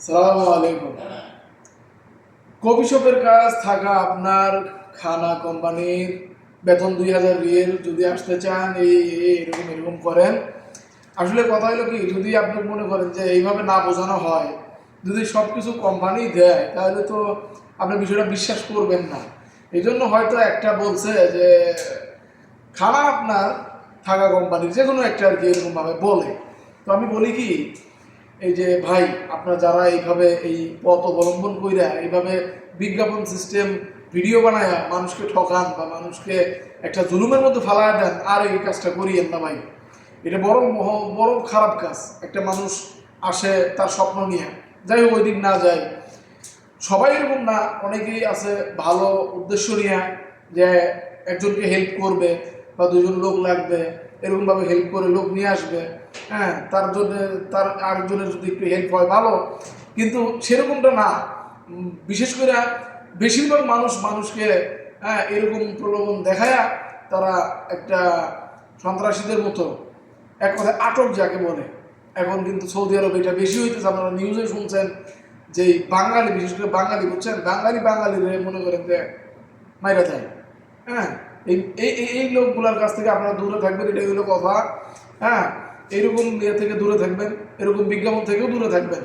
সালামু আলাইকুম। কফি শপের কাজ থাকা আপনার খানা কোম্পানির বেতন 2000 রিয়েল যদি আসতে চান এরকম এরকম করেন। আসলে কথা হলো কি, যদি আপনি মনে করেন যে এইভাবে না বোঝানো হয়, যদি সব কিছু কোম্পানি দেয় তাহলে তো আপনি বিষয়টা বিশ্বাস করবেন না। এই জন্য হয়তো একটা বলছে যে খানা আপনার থাকা কোম্পানির যে কোনো একটা আর কি এরকমভাবে বলে। তো আমি বলি কি, এই যে ভাই, আপনারা যারা এইভাবে এই পথ অবলম্বন কইরা এইভাবে বিজ্ঞাপন সিস্টেম ভিডিও বানায়া মানুষকে ঠকান বা মানুষকে একটা জুলুমের মধ্যে ফালায় দেন, আর এই কাজটা করিয়েন না ভাই। এটা বড় বড় খারাপ কাজ। একটা মানুষ আসে তার স্বপ্ন নিয়ে, যাই হোক ওই দিক না যায়, সবাই এরকম না, অনেকেই আছে ভালো উদ্দেশ্য নিয়ে যে একজনকে হেল্প করবে বা দুজন লোক লাগবে, এরকমভাবে হেল্প করে লোক নিয়ে আসবে। হ্যাঁ, তার জন্য তার আরেকজনের যদি একটু হেল্প হয় ভালো, কিন্তু সেরকমটা না। বিশেষ করে বেশিরভাগ মানুষকে এরকম প্রলোভন দেখায়া তারা একটা সন্ত্রাসীদের মতো, এক কথায় আটক যাকে বলে। এখন কিন্তু সৌদি আরব এটা বেশি হইতেছে, আপনারা নিউজে শুনছেন যে বাঙালি, বিশেষ করে বাঙালি, বুঝছেন, বাঙালিরে মনে করেন যে মাইরা যায়। হ্যাঁ, এই এই এই লোকগুলোর কাছ থেকে আপনারা দূরে থাকবেন, এটাই হলো কথা। হ্যাঁ, এইরকম ইয়ে থেকে দূরে থাকবেন, এরকম বিজ্ঞাপন থেকেও দূরে থাকবেন।